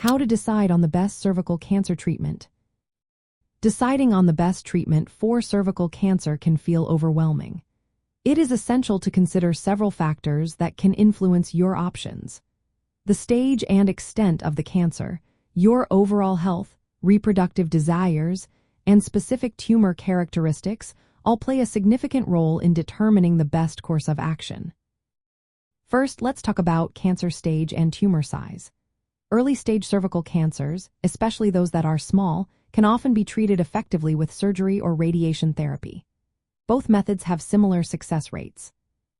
How to decide on the best cervical cancer treatment. Deciding on the best treatment for cervical cancer can feel overwhelming. It is essential to consider several factors that can influence your options. The stage and extent of the cancer, your overall health, reproductive desires, and specific tumor characteristics all play a significant role in determining the best course of action. First, let's talk about cancer stage and tumor size. Early-stage cervical cancers, especially those that are small, can often be treated effectively with surgery or radiation therapy. Both methods have similar success rates.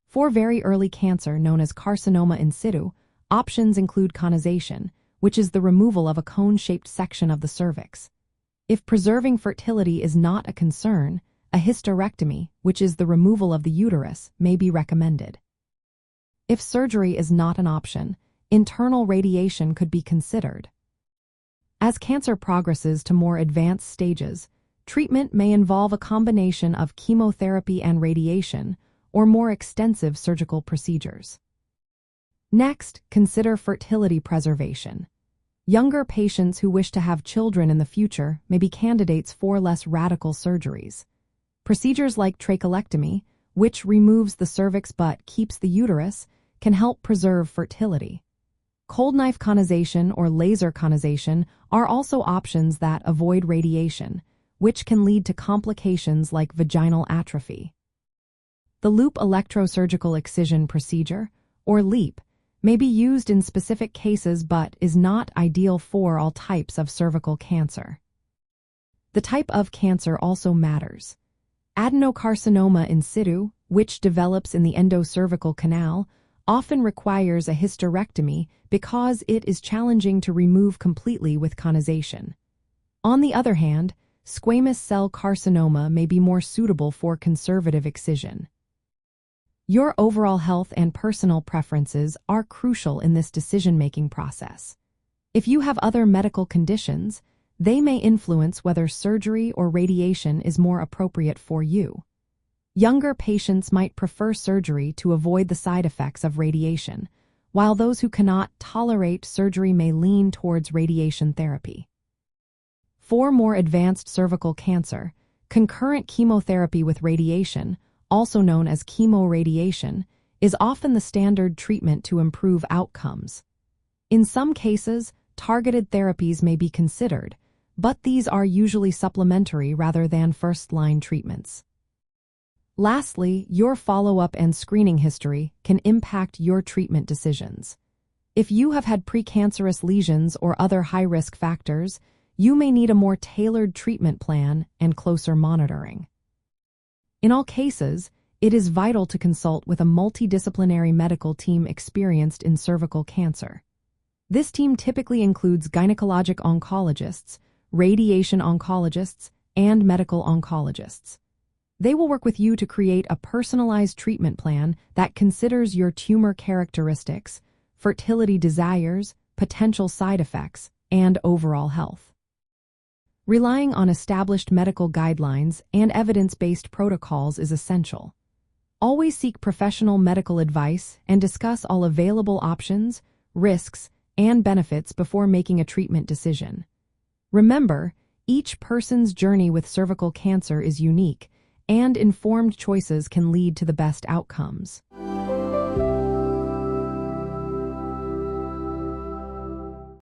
For very early cancer, known as carcinoma in situ, options include conization, which is the removal of a cone-shaped section of the cervix. If preserving fertility is not a concern, a hysterectomy, which is the removal of the uterus, may be recommended. If surgery is not an option, internal radiation could be considered. As cancer progresses to more advanced stages, treatment may involve a combination of chemotherapy and radiation, or more extensive surgical procedures. Next, consider fertility preservation. Younger patients who wish to have children in the future may be candidates for less radical surgeries. Procedures like trachelectomy, which removes the cervix but keeps the uterus, can help preserve fertility. Cold knife conization or laser conization are also options that avoid radiation, which can lead to complications like vaginal atrophy. The loop electrosurgical excision procedure, or LEEP, may be used in specific cases but is not ideal for all types of cervical cancer. The type of cancer also matters. Adenocarcinoma in situ, which develops in the endocervical canal, often requires a hysterectomy because it is challenging to remove completely with conization. On the other hand, squamous cell carcinoma may be more suitable for conservative excision. Your overall health and personal preferences are crucial in this decision-making process. If you have other medical conditions, they may influence whether surgery or radiation is more appropriate for you. Younger patients might prefer surgery to avoid the side effects of radiation, while those who cannot tolerate surgery may lean towards radiation therapy. For more advanced cervical cancer, concurrent chemotherapy with radiation, also known as chemoradiation, is often the standard treatment to improve outcomes. In some cases, targeted therapies may be considered, but these are usually supplementary rather than first-line treatments. Lastly, your follow-up and screening history can impact your treatment decisions. If you have had precancerous lesions or other high-risk factors, you may need a more tailored treatment plan and closer monitoring. In all cases, it is vital to consult with a multidisciplinary medical team experienced in cervical cancer. This team typically includes gynecologic oncologists, radiation oncologists, and medical oncologists. They will work with you to create a personalized treatment plan that considers your tumor characteristics, fertility desires, potential side effects, and overall health. Relying on established medical guidelines and evidence-based protocols is essential. Always seek professional medical advice and discuss all available options, risks, and benefits before making a treatment decision. Remember, each person's journey with cervical cancer is unique, and informed choices can lead to the best outcomes.